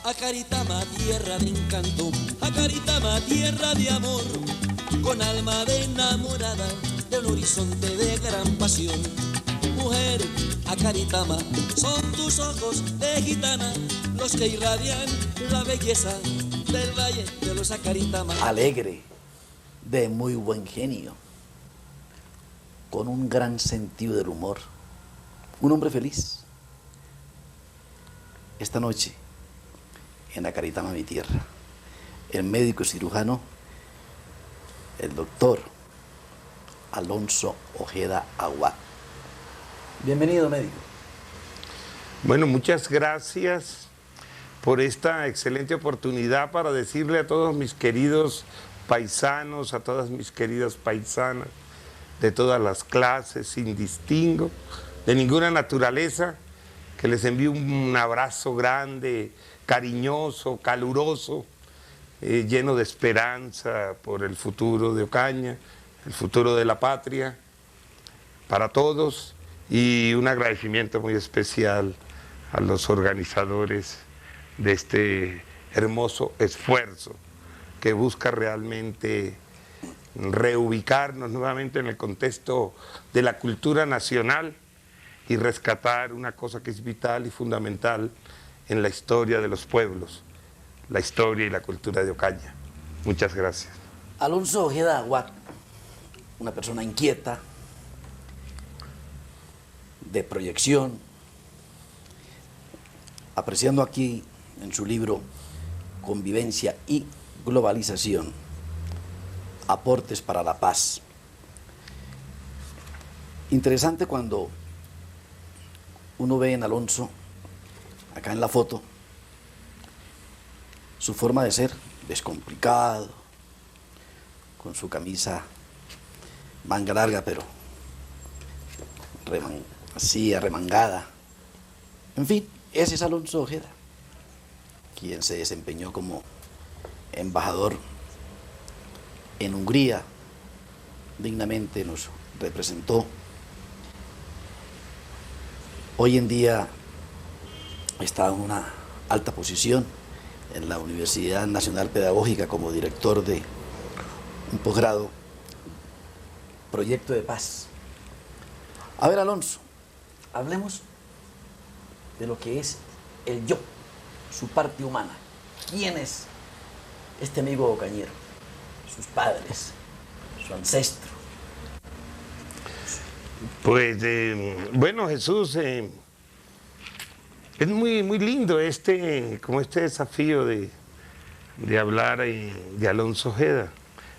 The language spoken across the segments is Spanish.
A Caritama, tierra de encanto, a Caritama, tierra de amor, con alma de enamorada, de un horizonte de gran pasión. Mujer, a Caritama, son tus ojos de gitana los que irradian la belleza del valle de los Acaritama. Alegre, de muy buen genio, con un gran sentido del humor, un hombre feliz. Esta noche, en Acaritama, mi tierra, el médico cirujano, el doctor Alonso Ojeda Aguad. Bienvenido, médico. Bueno, muchas gracias por esta excelente oportunidad para decirle a todos mis queridos paisanos, a todas mis queridas paisanas, de todas las clases, sin distingo, de ninguna naturaleza, que les envío un abrazo grande, cariñoso, caluroso, lleno de esperanza por el futuro de Ocaña, el futuro de la patria, para todos, y un agradecimiento muy especial a los organizadores de este hermoso esfuerzo que busca realmente reubicarnos nuevamente en el contexto de la cultura nacional y rescatar una cosa que es vital y fundamental en la historia de los pueblos, la historia y la cultura de Ocaña. Muchas gracias. Alonso Ojeda Aguad, una persona inquieta, de proyección, apreciando aquí en su libro Convivencia y Globalización, aportes para la paz. Interesante cuando uno ve en Alonso, acá en la foto, su forma de ser, descomplicado, con su camisa manga larga, pero así arremangada. En fin, ese es Alonso Ojeda, quien se desempeñó como embajador en Hungría, dignamente nos representó. Hoy en día está en una alta posición en la Universidad Nacional Pedagógica como director de un posgrado, Proyecto de Paz. A ver, Alonso, hablemos de lo que es el yo, su parte humana. ¿Quién es este amigo ocañero? Sus padres, su ancestro. Pues, bueno, Jesús, es muy lindo este desafío de hablar de Alonso Ojeda,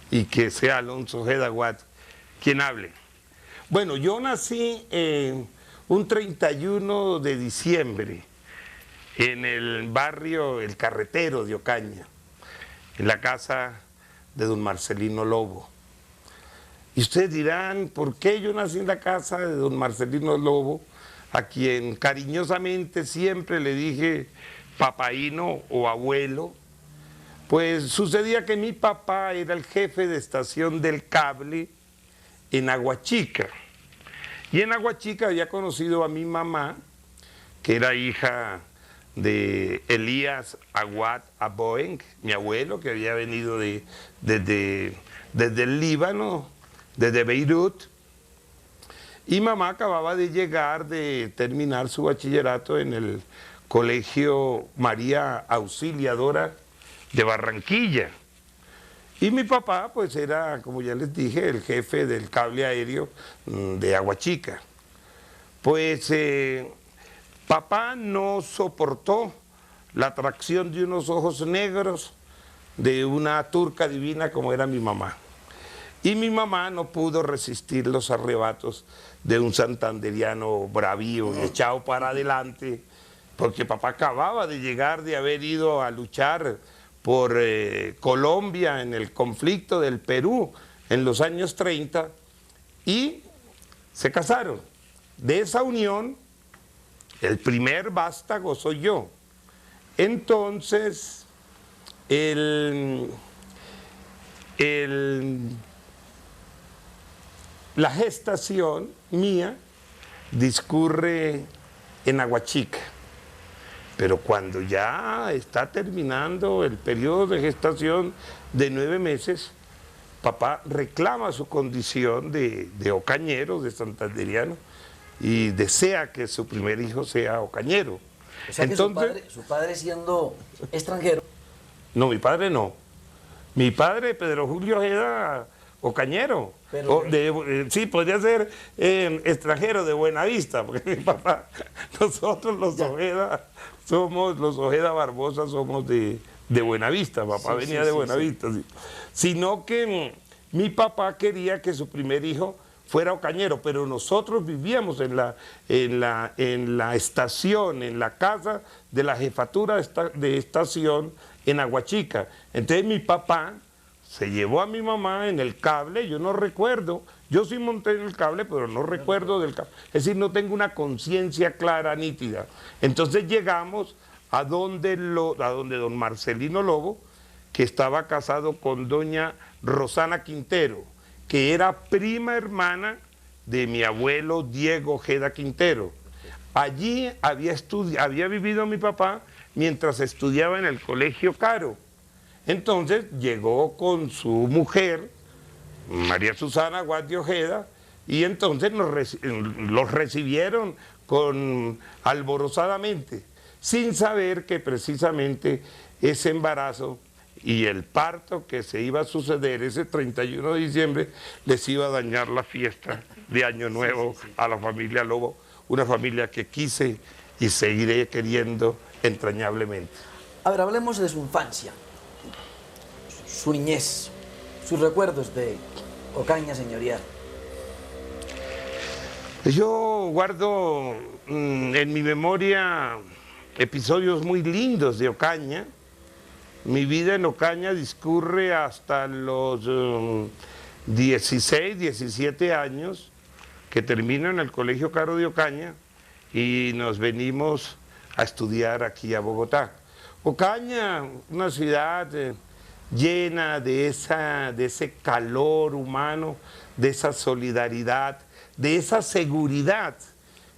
y que sea Alonso Ojeda Aguad quien hable. Bueno, yo nací un 31 de diciembre en el barrio El Carretero de Ocaña, en la casa de don Marcelino Lobo. Y ustedes dirán, ¿por qué yo nací en la casa de don Marcelino Lobo, a quien cariñosamente siempre le dije papaíno o abuelo? Pues sucedía que mi papá era el jefe de estación del cable en Aguachica. Y en Aguachica había conocido a mi mamá, que era hija de Elías Aguad Aboeng, mi abuelo, que había venido desde el Líbano, desde Beirut. Y mamá acababa de llegar de terminar su bachillerato en el Colegio María Auxiliadora de Barranquilla. Y mi papá, pues era, como ya les dije, el jefe del cable aéreo de Aguachica. Pues papá no soportó la atracción de unos ojos negros de una turca divina como era mi mamá. Y mi mamá no pudo resistir los arrebatos de un santanderiano bravío y echado para adelante, porque papá acababa de llegar de haber ido a luchar por Colombia en el conflicto del Perú en los años 30, y se casaron. De esa unión, el primer vástago soy yo. Entonces, la gestación mía discurre en Aguachica. Pero cuando ya está terminando el periodo de gestación de 9 meses, papá reclama su condición de ocañero, de santanderiano, y desea que su primer hijo sea ocañero. O sea, entonces, que su padre siendo extranjero. No, mi padre no. Mi padre, Pedro Julio Ojeda, ocañero. Pero, Sí, podría ser extranjero de Buenavista, porque mi papá, nosotros los Ojeda, los Ojeda Barbosa somos de Buenavista, papá venía de Buenavista. Sí. Sino que mi papá quería que su primer hijo fuera ocañero, pero nosotros vivíamos en la estación, en la casa de la jefatura de estación en Aguachica. Entonces mi papá se llevó a mi mamá en el cable, yo no recuerdo, yo sí monté en el cable, pero no recuerdo del cable. Es decir, no tengo una conciencia clara, nítida. Entonces llegamos a donde don Marcelino Lobo, que estaba casado con doña Rosana Quintero, que era prima hermana de mi abuelo Diego Ojeda Quintero. Allí había vivido mi papá mientras estudiaba en el Colegio Caro. Entonces llegó con su mujer, María Susana Guardia Ojeda, y entonces los recibieron alborozadamente, sin saber que precisamente ese embarazo y el parto que se iba a suceder ese 31 de diciembre les iba a dañar la fiesta de Año Nuevo a la familia Lobo, una familia que quise y seguiré queriendo entrañablemente. A ver, hablemos de su infancia, su niñez, sus recuerdos de Ocaña señorial. Yo guardo en mi memoria episodios muy lindos de Ocaña. Mi vida en Ocaña discurre hasta los 16, 17 años, que termino en el Colegio Caro de Ocaña y nos venimos a estudiar aquí a Bogotá. Ocaña, una ciudad llena de ese calor humano, de esa solidaridad, de esa seguridad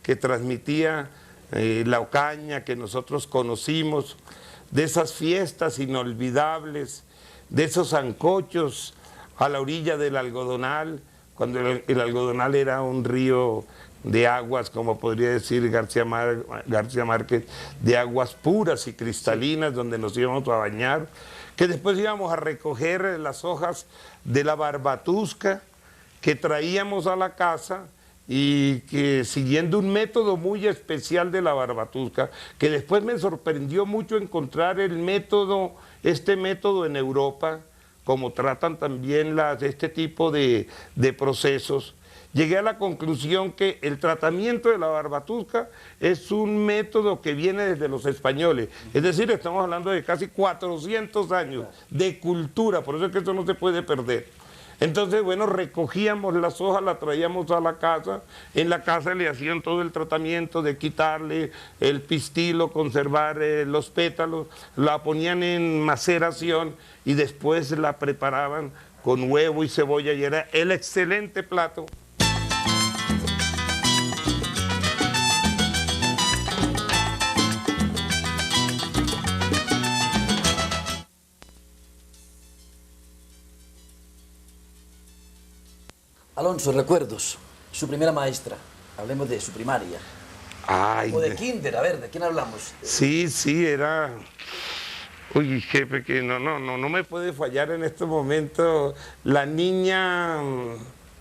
que transmitía la Ocaña que nosotros conocimos, de esas fiestas inolvidables, de esos sancochos a la orilla del Algodonal, cuando el Algodonal era un río de aguas, como podría decir García Márquez, de aguas puras y cristalinas, donde nos íbamos a bañar, que después íbamos a recoger las hojas de la barbatusca que traíamos a la casa, y que siguiendo un método muy especial de la barbatusca, que después me sorprendió mucho encontrar este método en Europa, como tratan también este tipo de procesos, llegué a la conclusión que el tratamiento de la barbatusca es un método que viene desde los españoles. Es decir, estamos hablando de casi 400 años de cultura, por eso es que esto no se puede perder. Entonces, bueno, recogíamos las hojas, las traíamos a la casa, en la casa le hacían todo el tratamiento de quitarle el pistilo, conservar los pétalos, la ponían en maceración y después la preparaban con huevo y cebolla y era el excelente plato. Alonso, recuerdos, su primera maestra, hablemos de su primaria. Ay, o de kinder, a ver, ¿de quién hablamos? Sí, era... Uy, jefe, que no me puede fallar en este momento la niña...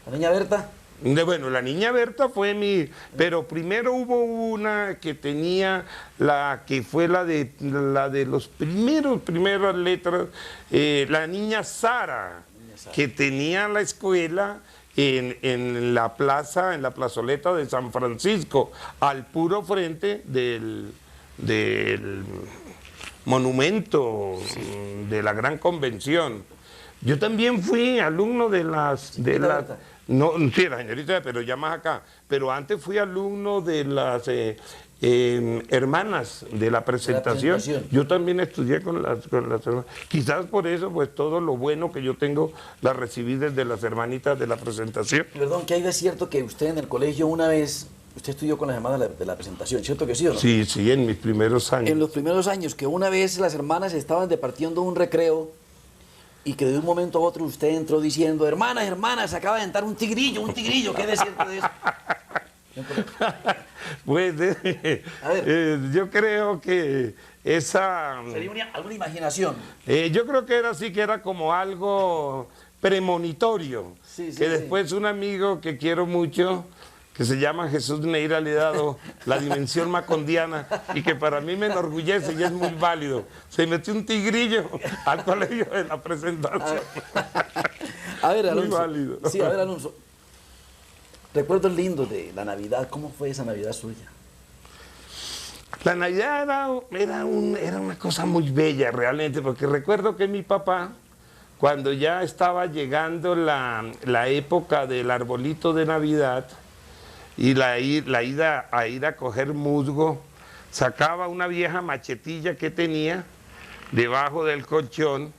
¿La niña Berta? Bueno, la niña Berta fue pero primero hubo una que tenía que fue la de los primeras letras, la niña Sara, que tenía la escuela en la plaza, en la plazoleta de San Francisco, al puro frente del monumento de la Gran Convención. Yo también fui alumno no, sí, la señorita, pero ya más acá. Pero antes fui alumno de las hermanas de la presentación. Yo también estudié con las hermanas. Quizás por eso, pues todo lo bueno que yo tengo, la recibí desde las hermanitas de la presentación. Perdón, ¿qué hay de cierto que usted en el colegio una vez usted estudió con las hermanas de la presentación, ¿cierto que sí o no? Sí, sí, en mis primeros años. En los primeros años, que una vez las hermanas estaban departiendo un recreo y que de un momento a otro usted entró diciendo, hermanas, hermanas, acaba de entrar un tigrillo, ¿qué decía de eso? Pues yo creo que esa... Sería alguna imaginación. Yo creo que era así, que era como algo premonitorio, Sí, que después un amigo que quiero mucho, que se llama Jesús Neira, le he dado la dimensión macondiana y que para mí me enorgullece y es muy válido. Se metió un tigrillo al colegio de la presentación. A ver, Alonso. Muy válido. Sí, a ver, Alonso. Recuerdos lindos de la Navidad. ¿Cómo fue esa Navidad suya? La Navidad era una cosa muy bella realmente, porque recuerdo que mi papá, cuando ya estaba llegando la época del arbolito de Navidad y la ida a ir a coger musgo, sacaba una vieja machetilla que tenía debajo del colchón,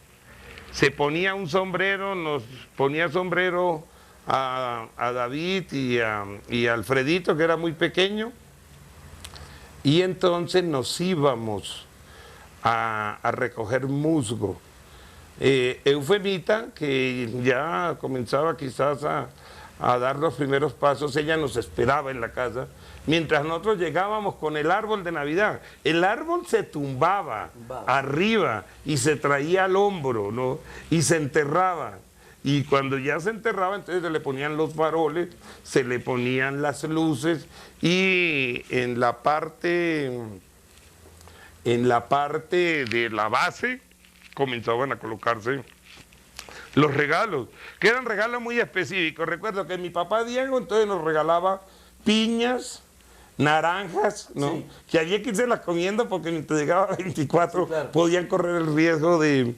se ponía un sombrero, nos ponía sombrero a David y a Alfredito, que era muy pequeño, y entonces nos íbamos a recoger musgo. Eufemita, que ya comenzaba quizás a dar los primeros pasos, ella nos esperaba en la casa, mientras nosotros llegábamos con el árbol de Navidad. El árbol se tumbaba arriba y se traía al hombro, ¿no? Y se enterraba. Y cuando ya se enterraba, entonces se le ponían los faroles, se le ponían las luces, y en la parte de la base comenzaban a colocarse los regalos, que eran regalos muy específicos. Recuerdo que mi papá Diego entonces nos regalaba piñas, naranjas, ¿no? Sí. Que había que irse las comiendo porque mientras llegaba a 24 sí, claro, podían correr el riesgo de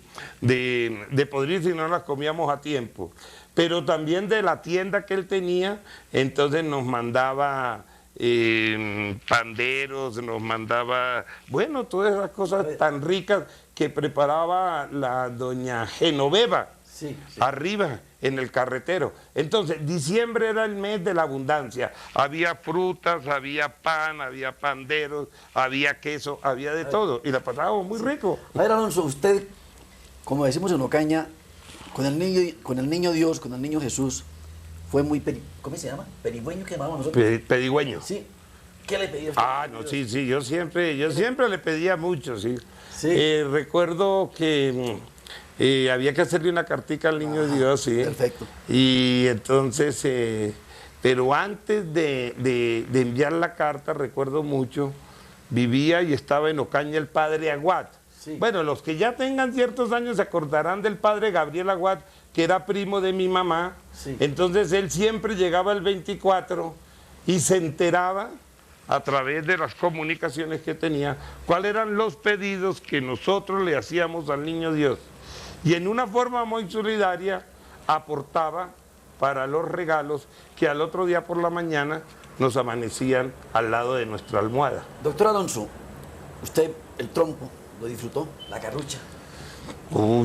podrir si no las comíamos a tiempo. Pero también de la tienda que él tenía, entonces nos mandaba panderos, nos mandaba, bueno, todas esas cosas tan ricas que preparaba la doña Genoveva. Sí, sí. Arriba, en el carretero. Entonces, diciembre era el mes de la abundancia. Había frutas, había pan, había panderos, había queso, había de todo. Y la pasábamos muy rico. A ver, Alonso, usted, como decimos en Ocaña, con el niño Dios, con el niño Jesús, fue muy, ¿cómo se llama? ¿Pedigüeño que llamamos nosotros? Pedigüeño. Sí. ¿Qué le pedía? No, sí, yo siempre le pedía mucho, sí. Sí. Recuerdo que... había que hacerle una cartica al niño Dios, sí. Perfecto. Y entonces, pero antes de enviar la carta, recuerdo mucho, vivía y estaba en Ocaña el padre Aguad. Sí. Bueno, los que ya tengan ciertos años se acordarán del padre Gabriel Aguad, que era primo de mi mamá. Sí. Entonces él siempre llegaba el 24 y se enteraba a través de las comunicaciones que tenía cuáles eran los pedidos que nosotros le hacíamos al niño Dios. Y en una forma muy solidaria aportaba para los regalos que al otro día por la mañana nos amanecían al lado de nuestra almohada. Doctor Alonso, usted el trompo, ¿lo disfrutó? ¿La carrucha?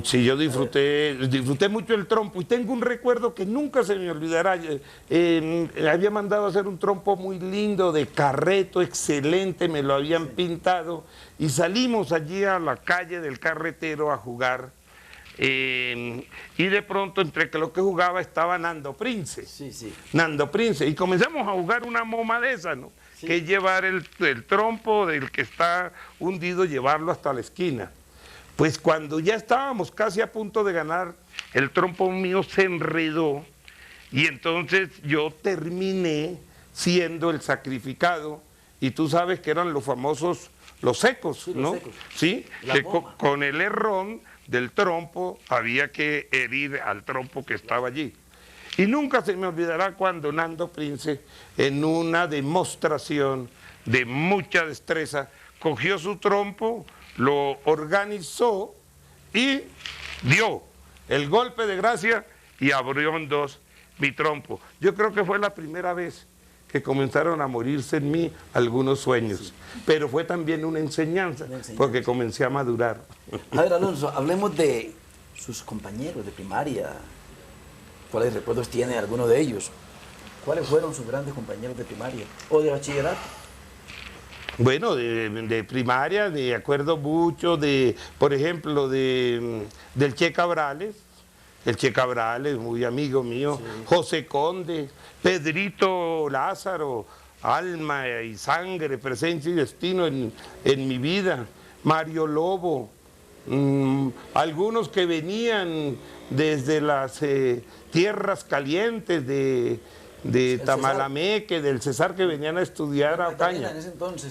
Sí, yo disfruté mucho el trompo y tengo un recuerdo que nunca se me olvidará. Había mandado a hacer un trompo muy lindo, de carreto, excelente, me lo habían pintado y salimos allí a la calle del carretero a jugar. Y de pronto entre lo que jugaba estaba Nando Prince. Sí, sí. Nando Prince. Y comenzamos a jugar una moma de esa, ¿no? Sí. Que es llevar el trompo del que está hundido, llevarlo hasta la esquina. Pues cuando ya estábamos casi a punto de ganar, el trompo mío se enredó y entonces yo terminé siendo el sacrificado. Y tú sabes que eran los famosos, los secos, sí, ¿no? Los secos. Sí, que con el herrón del trompo había que herir al trompo que estaba allí. Y nunca se me olvidará cuando Nando Prince, en una demostración de mucha destreza, cogió su trompo, lo organizó y dio el golpe de gracia y abrió en dos mi trompo. Yo creo que fue la primera vez que comenzaron a morirse en mí algunos sueños, sí, pero fue también una enseñanza, porque comencé a madurar. A ver, Alonso, hablemos de sus compañeros de primaria. ¿Cuáles recuerdos tiene alguno de ellos? ¿Cuáles fueron sus grandes compañeros de primaria o de bachillerato? Bueno, de primaria, me acuerdo mucho de, por ejemplo, del Che Cabrales. El Che Cabrales, muy amigo mío. Sí. José Conde, Pedrito Lázaro, alma y sangre, presencia y destino en mi vida. Mario Lobo, algunos que venían desde las tierras calientes de Tamalameque, del Cesar, que venían a estudiar a Ocaña,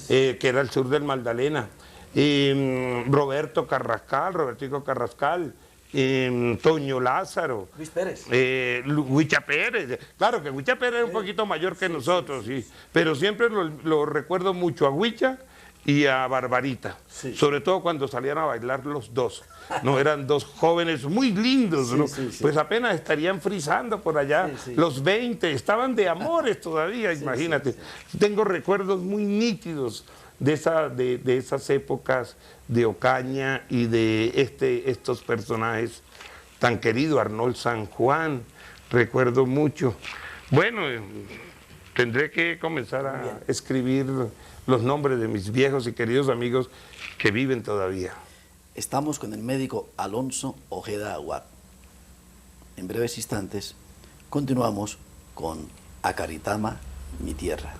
que era el sur del Magdalena. Robertico Carrascal, Toño Lázaro, Luis Pérez, Huicha Pérez. Claro que Huicha Pérez es un poquito mayor que nosotros, sí. Pero siempre lo recuerdo mucho a Huicha y a Barbarita, sobre todo cuando salían a bailar los dos. No, eran dos jóvenes muy lindos, ¿no? Pues apenas estarían frisando por allá, los 20, estaban de amores todavía, imagínate. Tengo recuerdos muy nítidos de esas épocas de Ocaña y de estos personajes tan queridos. Arnold San Juan, recuerdo mucho. Bueno, tendré que comenzar a escribir los nombres de mis viejos y queridos amigos que viven todavía. Estamos con el médico Alonso Ojeda Aguad. En breves instantes continuamos con Acaritama, mi tierra.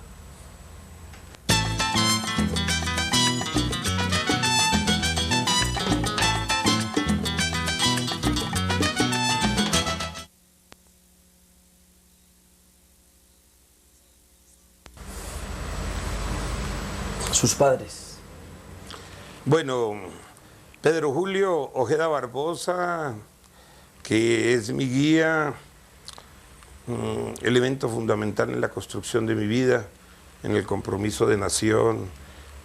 Sus padres. Bueno, Pedro Julio Ojeda Barbosa, que es mi guía, elemento fundamental en la construcción de mi vida, en el compromiso de nación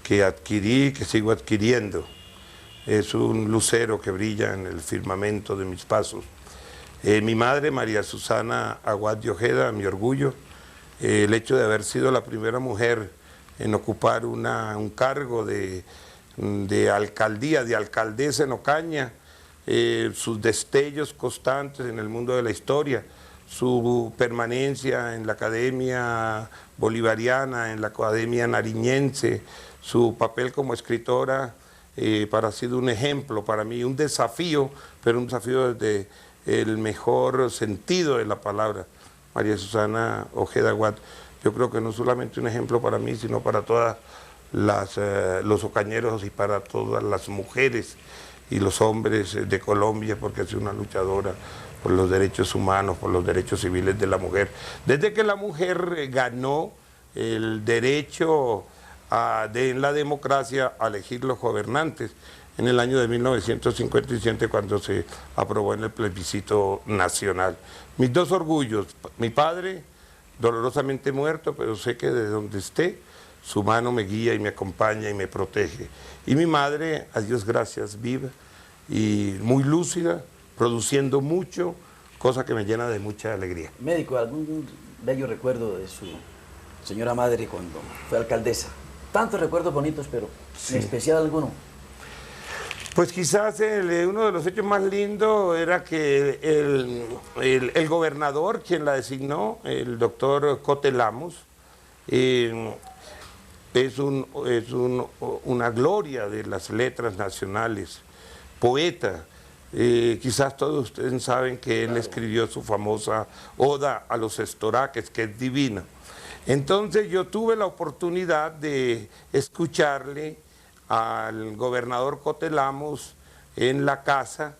que adquirí, que sigo adquiriendo. Es un lucero que brilla en el firmamento de mis pasos. Mi madre, María Susana Aguad de Ojeda, mi orgullo, el hecho de haber sido la primera mujer en ocupar un cargo de alcaldía, de alcaldesa en Ocaña, sus destellos constantes en el mundo de la historia, su permanencia en la Academia Bolivariana, en la Academia Nariñense, su papel como escritora, ha sido un ejemplo para mí, un desafío, pero un desafío desde el mejor sentido de la palabra. María Susana Ojeda Aguad, yo creo que no solamente un ejemplo para mí, sino para todas los ocañeros y para todas las mujeres y los hombres de Colombia, porque es una luchadora por los derechos humanos, por los derechos civiles de la mujer. Desde que la mujer ganó el derecho en la democracia a elegir los gobernantes, en el año de 1957, cuando se aprobó en el plebiscito nacional. Mis dos orgullos, mi padre, dolorosamente muerto, pero sé que de donde esté, su mano me guía y me acompaña y me protege. Y mi madre, a Dios gracias, viva y muy lúcida, produciendo mucho, cosa que me llena de mucha alegría. Médico, ¿algún bello recuerdo de su señora madre cuando fue alcaldesa? Tantos recuerdos bonitos, pero en especial alguno. Pues quizás uno de los hechos más lindos era que el gobernador, quien la designó, el doctor Cote Lamos, es una gloria de las letras nacionales, poeta. Quizás todos ustedes saben que él escribió su famosa Oda a los Estoraques, que es divina. Entonces yo tuve la oportunidad de escucharle al gobernador Cote Lamos en la casa,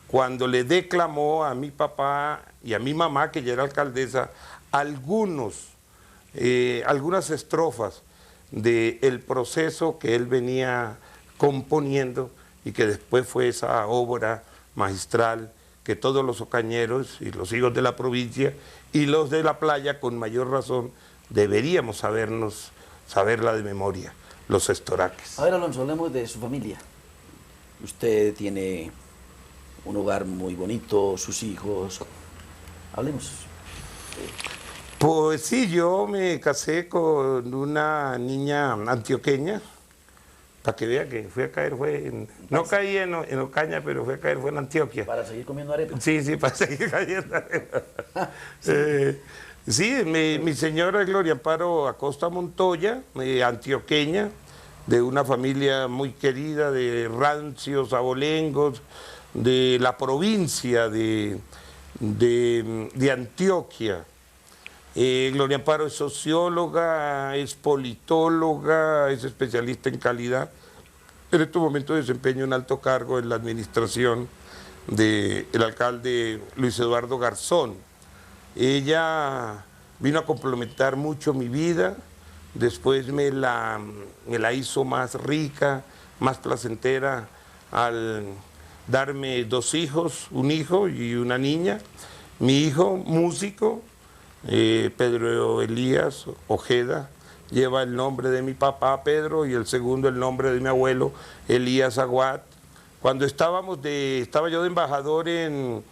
cuando le declamó a mi papá y a mi mamá, que ya era alcaldesa, algunas estrofas del proceso que él venía componiendo y que después fue esa obra magistral que todos los ocañeros y los hijos de la provincia y los de la playa, con mayor razón, deberíamos saberla de memoria, los Estoraques. A ver, Alonso, hablemos de su familia. Usted tiene un hogar muy bonito, sus hijos. Hablemos. Pues sí, yo me casé con una niña antioqueña, Para que vea que fui a caer, no caí en Ocaña, pero fui a caer, fue en Antioquia. Para seguir comiendo arepa. Sí, para seguir cayendo arepa. Sí, mi señora Gloria Amparo Acosta Montoya, antioqueña, de una familia muy querida de rancios, abolengos, de la provincia de Antioquia. Gloria Amparo es socióloga, es politóloga, es especialista en calidad. En este momento desempeña un alto cargo en la administración del alcalde Luis Eduardo Garzón. Ella vino a complementar mucho mi vida, después me la hizo más rica, más placentera al darme 2 hijos, un hijo y una niña. Mi hijo, músico, Pedro Elías Ojeda, lleva el nombre de mi papá Pedro y el segundo el nombre de mi abuelo Elías Aguad. Cuando estaba yo de embajador en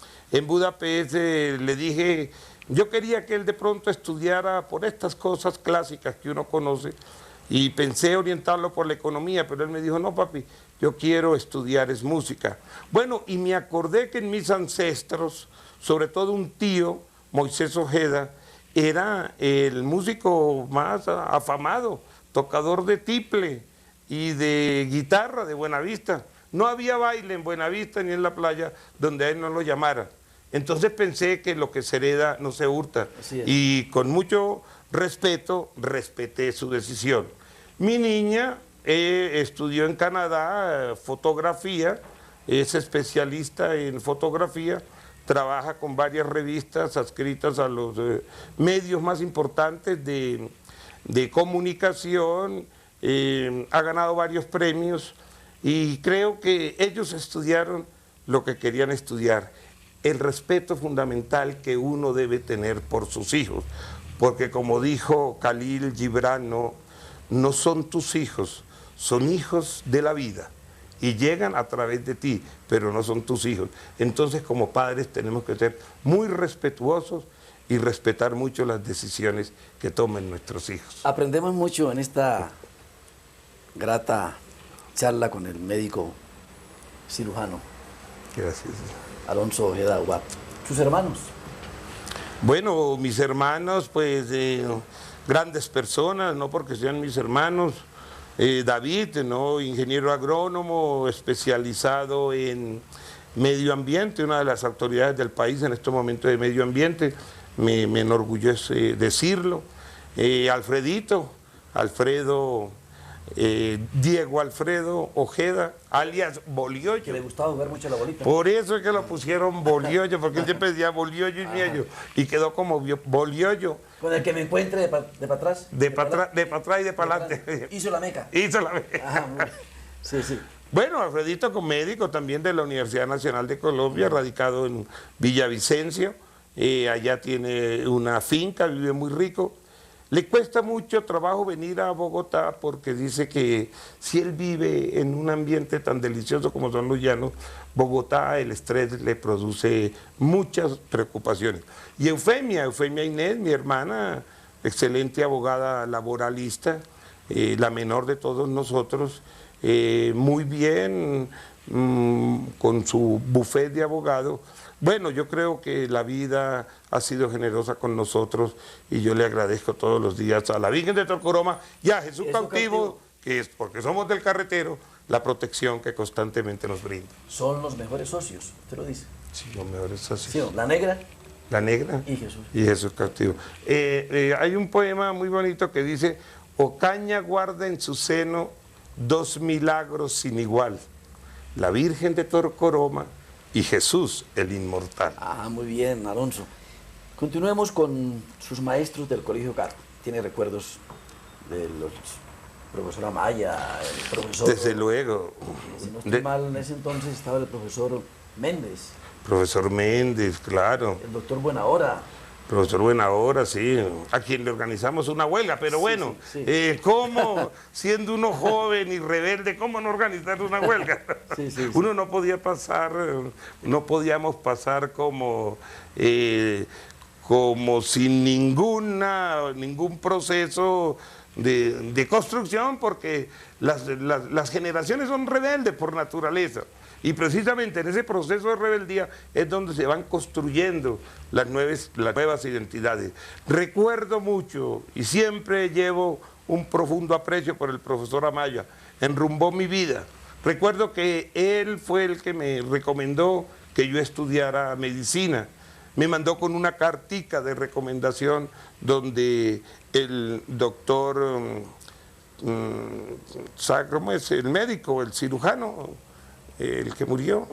Budapest, le dije, yo quería que él de pronto estudiara por estas cosas clásicas que uno conoce y pensé orientarlo por la economía, pero él me dijo, no papi, yo quiero estudiar es música. Bueno, y me acordé que en mis ancestros, sobre todo un tío, Moisés Ojeda, era el músico más afamado, tocador de tiple y de guitarra de Buenavista. No había baile en Buenavista ni en la playa donde a él no lo llamaran. Entonces pensé que lo que se hereda no se hurta. Y con mucho respeto, respeté su decisión. Mi niña estudió en Canadá fotografía, es especialista en fotografía, trabaja con varias revistas adscritas a los medios más importantes de comunicación, ha ganado varios premios y creo que ellos estudiaron lo que querían estudiar, el respeto fundamental que uno debe tener por sus hijos, porque como dijo Khalil Gibran, no son tus hijos, son hijos de la vida. Y llegan a través de ti, pero no son tus hijos. Entonces, como padres tenemos que ser muy respetuosos y respetar mucho las decisiones que tomen nuestros hijos. Aprendemos mucho en esta grata charla con el médico cirujano. Gracias. Alonso Ojeda Aguad. ¿Sus hermanos? Bueno, mis hermanos, pues, grandes personas, no porque sean mis hermanos. David, ingeniero agrónomo especializado en medio ambiente, una de las autoridades del país en estos momentos de medio ambiente, me enorgullece decirlo. Diego Alfredo Ojeda, alias Bolioyo. Que le gustaba jugar mucho a la bolita. Por eso es que lo pusieron Bolioyo, porque él siempre decía Bolioyo y Miello, y quedó como Bolioyo. Con el que me encuentre de para atrás. De para atrás y de para adelante. Hizo la meca. Hizo la meca. Ajá, muy bien. Sí, sí. Bueno, Alfredito con médico también de la Universidad Nacional de Colombia, radicado en Villavicencio. Allá tiene una finca, vive muy rico. Le cuesta mucho trabajo venir a Bogotá porque dice que si él vive en un ambiente tan delicioso como son los llanos, Bogotá, el estrés le produce muchas preocupaciones. Y Eufemia Inés, mi hermana, excelente abogada laboralista, la menor de todos nosotros, muy bien, con su buffet de abogado. Bueno, yo creo que la vida ha sido generosa con nosotros y yo le agradezco todos los días a la Virgen de Torcoroma y a Jesús cautivo, que es porque somos del carretero, la protección que constantemente nos brinda. Son los mejores socios, usted lo dice. Sí, los mejores socios. Sí, la negra. La negra y Jesús. Y Jesús cautivo. Hay un poema muy bonito que dice, Ocaña guarda en su seno 2 milagros sin igual, la Virgen de Torcoroma y Jesús, el inmortal. Ah, muy bien, Alonso. Continuemos con sus maestros del Colegio Caro. ¿Tiene recuerdos de los profesor Amaya, el profesor... Desde luego. Si no estoy mal, en ese entonces estaba el profesor Méndez. Profesor Méndez, claro. El doctor Buenahora. Profesor Buenahora, sí, a quien le organizamos una huelga, pero bueno, sí. ¿Cómo, siendo uno joven y rebelde, cómo no organizar una huelga? Uno no podía pasar, no podíamos pasar como sin ningún proceso de construcción, porque las generaciones son rebeldes por naturaleza. Y precisamente en ese proceso de rebeldía es donde se van construyendo las nuevas identidades. Recuerdo mucho y siempre llevo un profundo aprecio por el profesor Amaya. Enrumbó mi vida. Recuerdo que él fue el que me recomendó que yo estudiara medicina. Me mandó con una cartica de recomendación donde el doctor, ¿sabe cómo es? El médico, el cirujano, el que murió.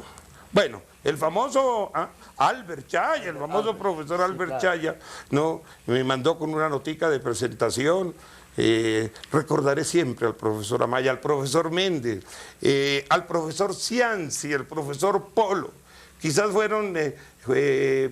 Bueno, el famoso Albert Chaya, el famoso profesor Albert Chaya, ¿no? Me mandó con una notica de presentación. Recordaré siempre al profesor Amaya, al profesor Méndez, al profesor Cianci, al profesor Polo. Quizás fueron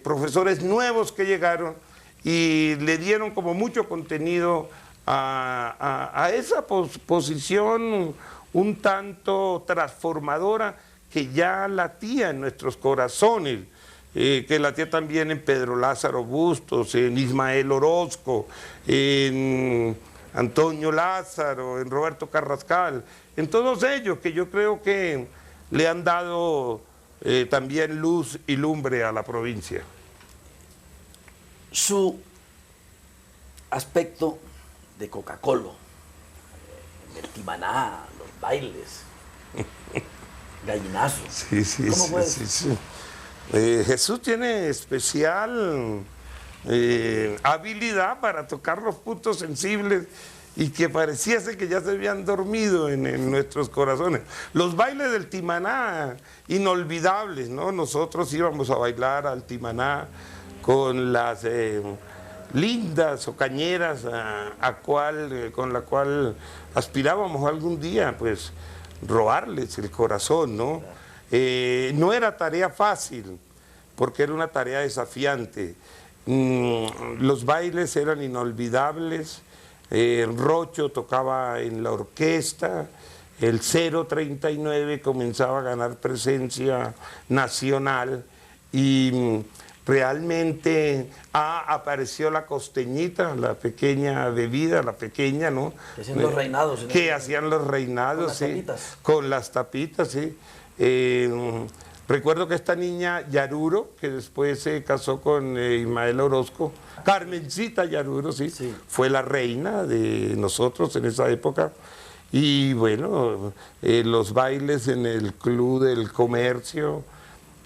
profesores nuevos que llegaron y le dieron como mucho contenido a esa posición un tanto transformadora que ya latía en nuestros corazones, que latía también en Pedro Lázaro Bustos, en Ismael Orozco, en Antonio Lázaro, en Roberto Carrascal, en todos ellos que yo creo que le han dado también luz y lumbre a la provincia. Su aspecto de Coca-Cola, el timaná, los bailes, gallinazo. Sí, ¿Cómo fue? sí. Jesús tiene especial habilidad para tocar los puntos sensibles y que pareciese que ya se habían dormido en nuestros corazones. Los bailes del timaná, inolvidables, ¿no? Nosotros íbamos a bailar al timaná con las lindas o cañeras con la cual aspirábamos algún día, pues, robarles el corazón, ¿no? No era tarea fácil, porque era una tarea desafiante. Los bailes eran inolvidables. Rocho tocaba en la orquesta, el 039 comenzaba a ganar presencia nacional y realmente apareció la costeñita, la pequeña bebida, la pequeña, ¿no? Que hacían los reinados. Que hacían los reinados, sí. Con las tapitas, sí. Recuerdo que esta niña Yaruro, que después se casó con Ismael Orozco, Carmencita Yaruro, sí, fue la reina de nosotros en esa época. Y bueno, los bailes en el Club del Comercio,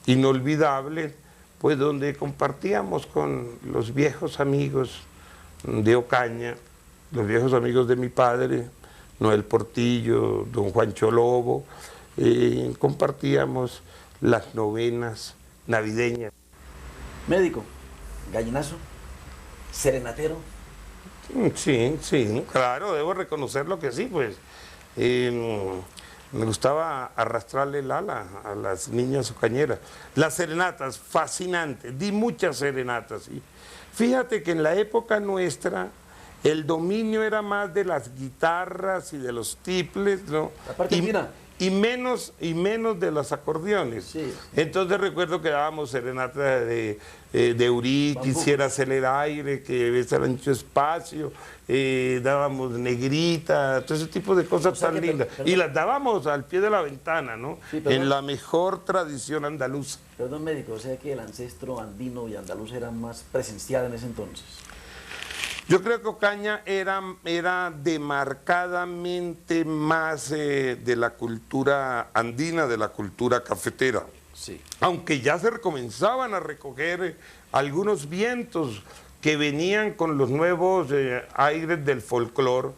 inolvidable, pues donde compartíamos con los viejos amigos de Ocaña, los viejos amigos de mi padre, Noel Portillo, don Juancho Lobo, compartíamos las novenas navideñas. Médico, gallinazo, serenatero. Sí, claro, debo reconocerlo que sí, pues. Me gustaba arrastrarle el ala a las niñas ocañeras. Las serenatas, fascinantes, di muchas serenatas, ¿sí? Fíjate que en la época nuestra el dominio era más de las guitarras y de los tiples, ¿no? La parte fina. Y menos de los acordeones. Sí. Entonces recuerdo que dábamos serenata de Eurí, Quisiera ser el aire, que ves el ancho espacio, dábamos Negrita, todo ese tipo de cosas tan lindas. Y las dábamos al pie de la ventana, ¿no? Sí, en la mejor tradición andaluza. Perdón, médico, o sea que el ancestro andino y andaluz era más presencial en ese entonces. Yo creo que Ocaña era demarcadamente más de la cultura andina, de la cultura cafetera. Sí. Aunque ya se comenzaban a recoger algunos vientos que venían con los nuevos aires del folclore.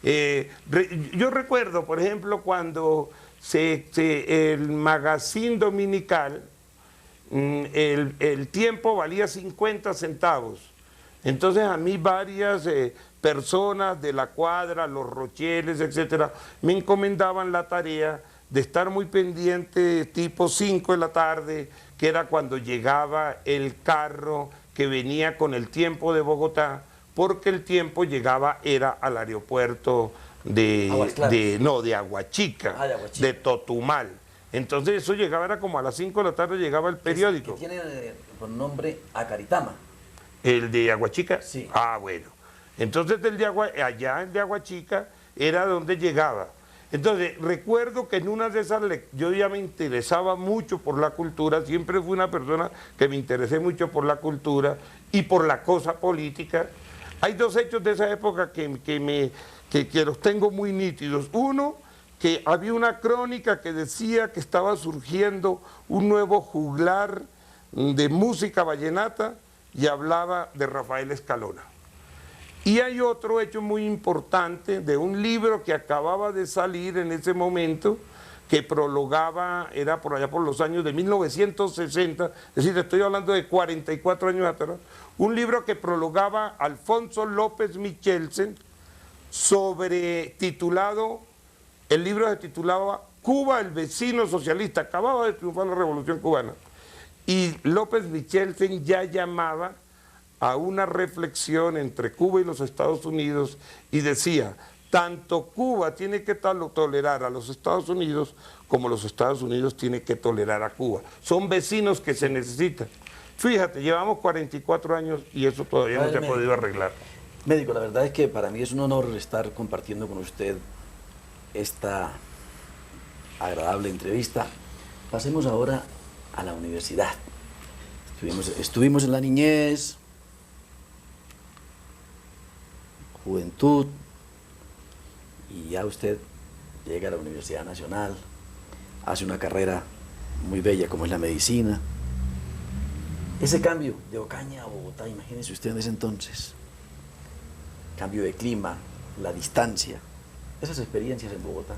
Yo recuerdo, por ejemplo, cuando el magazine dominical, el tiempo valía 50 centavos. Entonces a mí varias personas de la cuadra, los rocheles, etcétera, me encomendaban la tarea de estar muy pendiente tipo 5 de la tarde, que era cuando llegaba el carro que venía con el tiempo de Bogotá, porque el tiempo llegaba era al aeropuerto de Aguachica, de Totumal. Entonces eso llegaba, era como a las 5 de la tarde llegaba el periódico. Que tiene por nombre Acaritama. ¿El de Aguachica? Sí. Ah, bueno. Entonces allá el de Aguachica era donde llegaba. Entonces, recuerdo que en una de esas yo ya me interesaba mucho por la cultura, siempre fui una persona que me interesé mucho por la cultura y por la cosa política. Hay dos hechos de esa época que los tengo muy nítidos. Uno, que había una crónica que decía que estaba surgiendo un nuevo juglar de música vallenata y hablaba de Rafael Escalona. Y hay otro hecho muy importante de un libro que acababa de salir en ese momento, que prologaba, era por allá por los años de 1960, es decir, estoy hablando de 44 años atrás, un libro que prologaba Alfonso López Michelsen el libro se titulaba Cuba, el vecino socialista, acababa de triunfar la Revolución Cubana, y López Michelsen ya llamaba a una reflexión entre Cuba y los Estados Unidos y decía, tanto Cuba tiene que tolerar a los Estados Unidos como los Estados Unidos tienen que tolerar a Cuba. Son vecinos que se necesitan. Fíjate, llevamos 44 años y eso todavía no se ha podido arreglar. Médico, la verdad es que para mí es un honor estar compartiendo con usted esta agradable entrevista. Pasemos ahora a la universidad. Estuvimos en la niñez, juventud, y ya usted llega a la Universidad Nacional, hace una carrera muy bella como es la medicina. Ese cambio de Ocaña a Bogotá, imagínese usted en ese entonces, cambio de clima, la distancia, esas experiencias en Bogotá.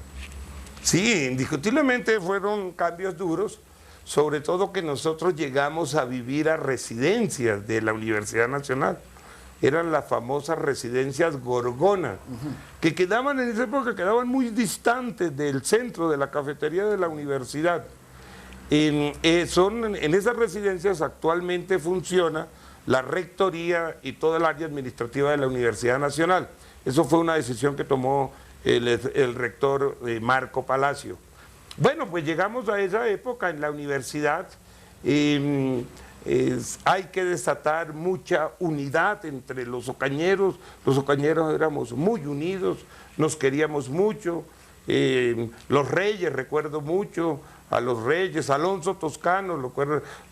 Sí, indiscutiblemente fueron cambios duros, sobre todo que nosotros llegamos a vivir a residencias de la Universidad Nacional. Eran las famosas residencias Gorgona, que quedaban en esa época, quedaban muy distantes del centro de la cafetería de la universidad. En esas residencias actualmente funciona la rectoría y toda el área administrativa de la Universidad Nacional. Eso fue una decisión que tomó el rector Marco Palacio. Bueno, pues llegamos a esa época en la universidad. Hay que desatar mucha unidad entre los ocañeros éramos muy unidos, nos queríamos mucho, los reyes, recuerdo mucho a los reyes, Alonso Toscano,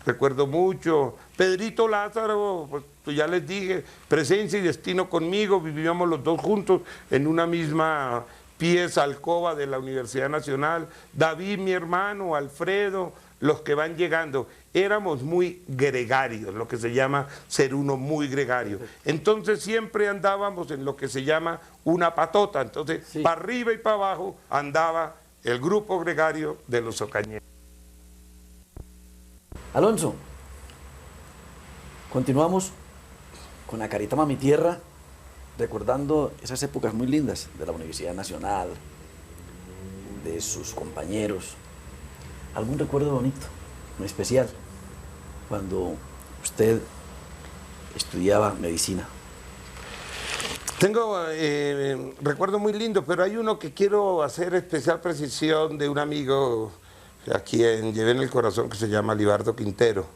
recuerdo mucho, Pedrito Lázaro, pues ya les dije, presencia y destino conmigo, vivíamos los dos juntos en una misma pieza, alcoba de la Universidad Nacional, David, mi hermano, Alfredo, los que van llegando, éramos muy gregarios, lo que se llama ser uno muy gregario. Entonces siempre andábamos en lo que se llama una patota, entonces sí, para arriba y para abajo andaba el grupo gregario de los ocañeros. Alonso, continuamos con Acaritama, mi tierra, recordando esas épocas muy lindas de la Universidad Nacional, de sus compañeros. ¿Algún recuerdo bonito, muy especial, cuando usted estudiaba medicina? Tengo recuerdo muy lindo, pero hay uno que quiero hacer especial precisión de un amigo a quien llevé en el corazón, que se llama Libardo Quintero.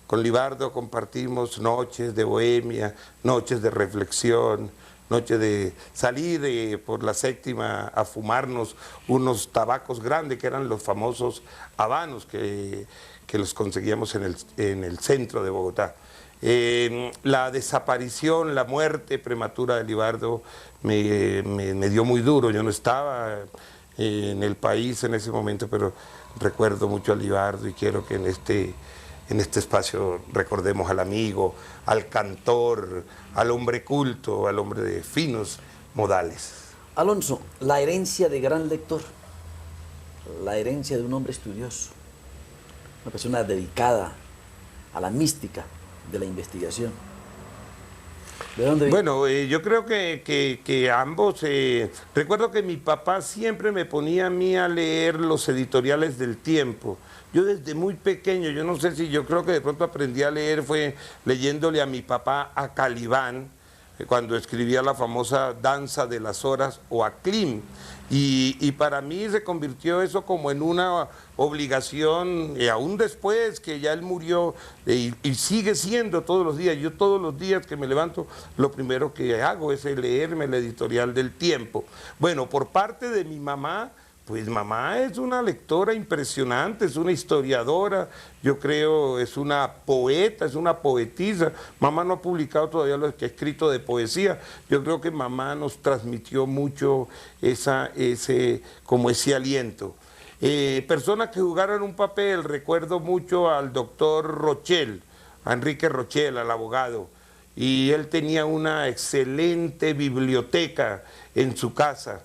Con Libardo compartimos noches de bohemia, noches de reflexión, noches de salir por la séptima a fumarnos unos tabacos grandes que eran los famosos habanos que los conseguíamos en el centro de Bogotá. La desaparición, la muerte prematura de Libardo me dio muy duro. Yo no estaba en el país en ese momento, pero recuerdo mucho a Libardo y quiero que en este espacio recordemos al amigo, al cantor, al hombre culto, al hombre de finos modales. Alonso, la herencia de gran lector, la herencia de un hombre estudioso, una persona dedicada a la mística de la investigación. ¿De dónde viene? Bueno, yo creo que ambos, recuerdo que mi papá siempre me ponía a mí a leer los editoriales del Tiempo. Yo desde muy pequeño, yo no sé si yo creo que de pronto aprendí a leer fue leyéndole a mi papá a Calibán, cuando escribía la famosa Danza de las Horas o a Klim. Y para mí se convirtió eso como en una obligación, aún después que ya él murió, y sigue siendo todos los días. Yo todos los días que me levanto, lo primero que hago es leerme el editorial del Tiempo. Bueno, por parte de mi mamá, Pues mamá es una lectora impresionante, es una historiadora, yo creo es una poeta, es una poetisa. Mamá no ha publicado todavía lo que ha escrito de poesía. Yo creo que mamá nos transmitió mucho ese aliento. Personas que jugaron un papel, recuerdo mucho al doctor Rochel, a Enrique Rochel, al abogado, y él tenía una excelente biblioteca en su casa.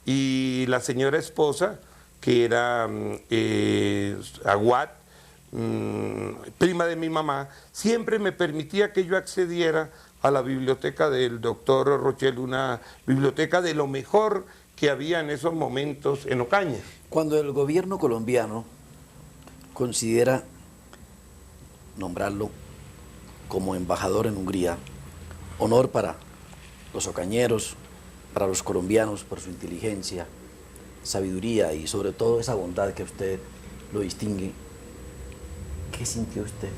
Y la señora esposa, que era Aguat, prima de mi mamá, siempre me permitía que yo accediera a la biblioteca del doctor Rochel, una biblioteca de lo mejor que había en esos momentos en Ocaña. Cuando el gobierno colombiano considera nombrarlo como embajador en Hungría, honor para los ocañeros, para los colombianos, por su inteligencia, sabiduría y sobre todo esa bondad que a usted lo distingue, ¿qué sintió usted?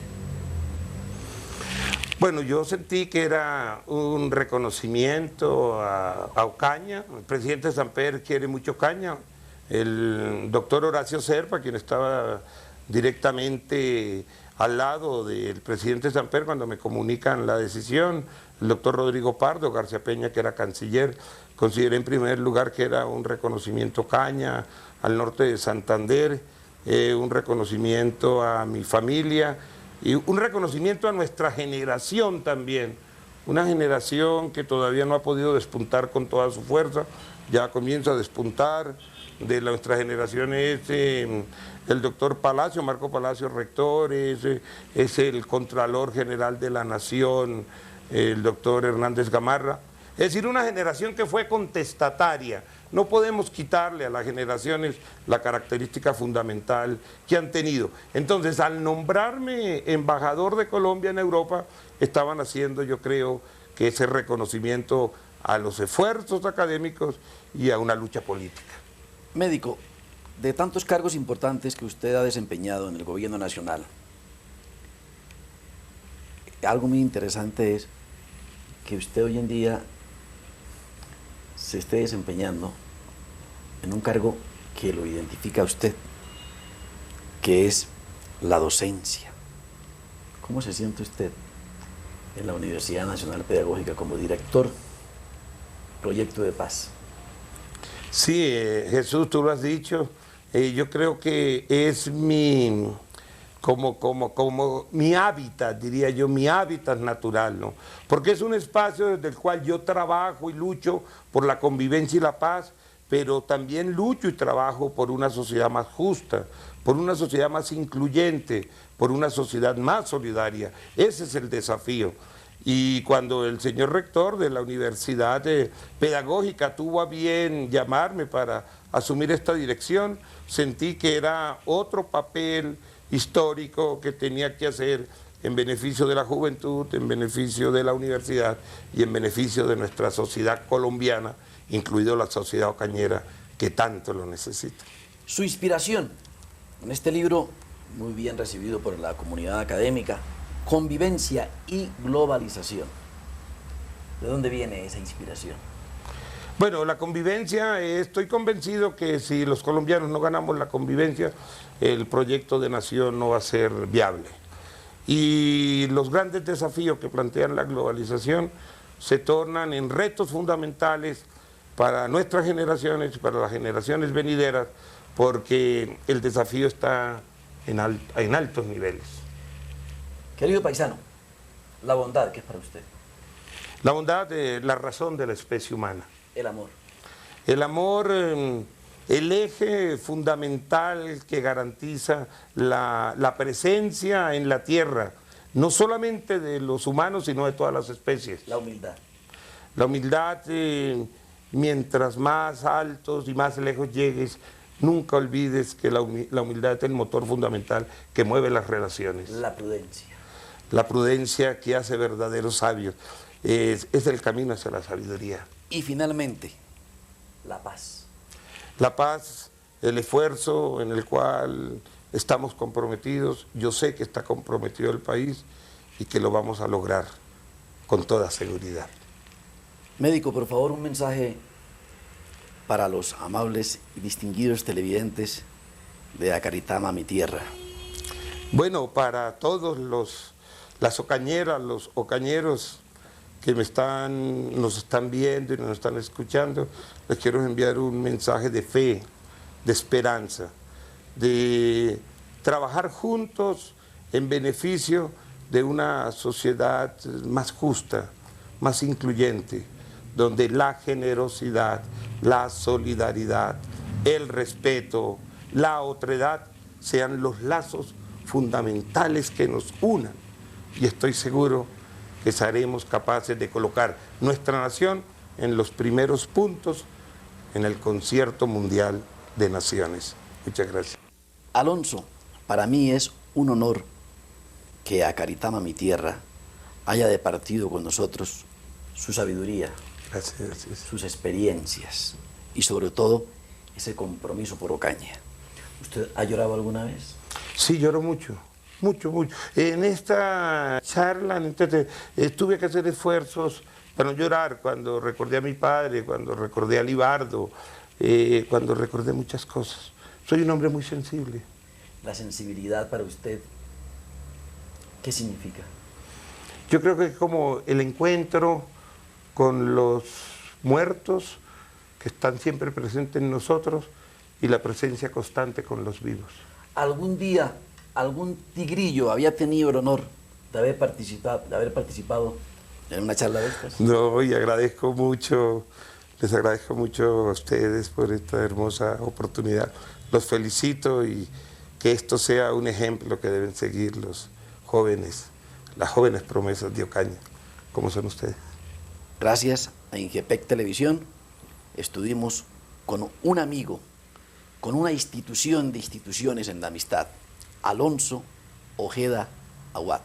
Bueno, yo sentí que era un reconocimiento a Ocaña. El presidente Samper quiere mucho Ocaña. El doctor Horacio Serpa, quien estaba directamente al lado del presidente Samper cuando me comunican la decisión, el doctor Rodrigo Pardo García Peña, que era canciller, consideré en primer lugar que era un reconocimiento a Ocaña, al norte de Santander, un reconocimiento a mi familia y un reconocimiento a nuestra generación también, una generación que todavía no ha podido despuntar con toda su fuerza, ya comienza a despuntar. De nuestra generación es el doctor Palacio, Marco Palacio, rector, es el Contralor General de la Nación, el doctor Hernández Gamarra. Es decir, una generación que fue contestataria. No podemos quitarle a las generaciones la característica fundamental que han tenido. Entonces, al nombrarme embajador de Colombia en Europa, estaban haciendo, yo creo, que ese reconocimiento a los esfuerzos académicos y a una lucha política. Médico, de tantos cargos importantes que usted ha desempeñado en el gobierno nacional, algo muy interesante es que usted hoy en día se esté desempeñando en un cargo que lo identifica a usted, que es la docencia. ¿Cómo se siente usted en la Universidad Nacional Pedagógica como director Proyecto de Paz? Sí, Jesús, tú lo has dicho. Yo creo que es como mi hábitat, diría yo, mi hábitat natural, ¿no? Porque es un espacio desde el cual yo trabajo y lucho por la convivencia y la paz, pero también lucho y trabajo por una sociedad más justa, por una sociedad más incluyente, por una sociedad más solidaria. Ese es el desafío. Y cuando el señor rector de la Universidad Pedagógica tuvo a bien llamarme para asumir esta dirección, sentí que era otro papel histórico que tenía que hacer en beneficio de la juventud, en beneficio de la universidad y en beneficio de nuestra sociedad colombiana, incluido la sociedad ocañera, que tanto lo necesita. Su inspiración en este libro, muy bien recibido por la comunidad académica, Convivencia y Globalización. ¿De dónde viene esa inspiración? Bueno, la convivencia, estoy convencido que si los colombianos no ganamos la convivencia, el proyecto de nación no va a ser viable. Y los grandes desafíos que plantean la globalización se tornan en retos fundamentales para nuestras generaciones y para las generaciones venideras, porque el desafío está en altos niveles. Querido paisano, la bondad, ¿qué es para usted? La bondad es la razón de la especie humana. El amor. El amor, el eje fundamental que garantiza la presencia en la tierra, no solamente de los humanos, sino de todas las especies. La humildad. La humildad, mientras más altos y más lejos llegues, nunca olvides que la humildad es el motor fundamental que mueve las relaciones. La prudencia. La prudencia que hace verdaderos sabios. Es el camino hacia la sabiduría. Y finalmente, la paz. La paz, el esfuerzo en el cual estamos comprometidos, yo sé que está comprometido el país y que lo vamos a lograr con toda seguridad. Médico, por favor, un mensaje para los amables y distinguidos televidentes de Acaritama, mi tierra? Bueno, para todos las ocañeras, los ocañeros que nos están viendo y nos están escuchando, les quiero enviar un mensaje de fe, de esperanza, de trabajar juntos en beneficio de una sociedad más justa, más incluyente, donde la generosidad, la solidaridad, el respeto, la otredad sean los lazos fundamentales que nos unan. Y estoy seguro que seremos capaces de colocar nuestra nación en los primeros puntos en el concierto mundial de naciones. Muchas gracias. Alonso, para mí es un honor que Acaritama, mi tierra, haya departido con nosotros su sabiduría, Gracias. sus experiencias y sobre todo ese compromiso por Ocaña. ¿Usted ha llorado alguna vez? Sí, lloro mucho. Mucho. En esta charla tuve que hacer esfuerzos para no llorar cuando recordé a mi padre, cuando recordé a Libardo, cuando recordé muchas cosas. Soy un hombre muy sensible. La sensibilidad para usted, ¿qué significa? Yo creo que es como el encuentro con los muertos que están siempre presentes en nosotros y la presencia constante con los vivos. ¿Algún día algún tigrillo había tenido el honor de haber participado en una charla de estas? No, y les agradezco mucho a ustedes por esta hermosa oportunidad. Los felicito y que esto sea un ejemplo que deben seguir los jóvenes, las jóvenes promesas de Ocaña, como son ustedes. Gracias a Ingepec Televisión estuvimos con un amigo, con una institución de instituciones en la amistad, Alonso Ojeda Aguad.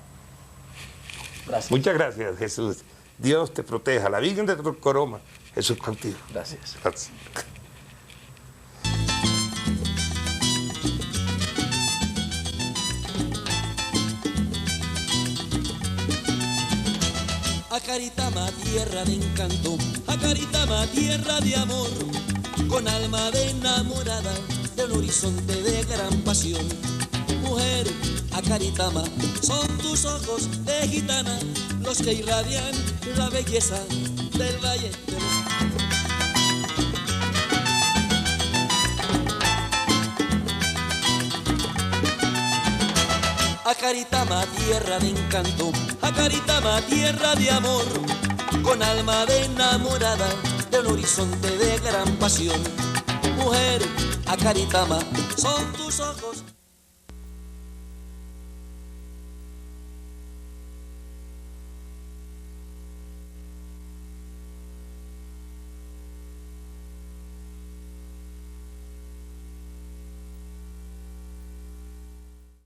Gracias. Muchas gracias, Jesús. Dios te proteja. La Virgen de Tocoroma, Jesús contigo. Gracias. Gracias. Acaritama, tierra de encanto, Acaritama, tierra de amor, con alma de enamorada de un horizonte de gran pasión. Mujer, Acaritama, son tus ojos de gitana los que irradian la belleza del valle de los... Acaritama, tierra de encanto, Acaritama, tierra de amor, con alma de enamorada de un horizonte de gran pasión. Mujer, Acaritama, son tus ojos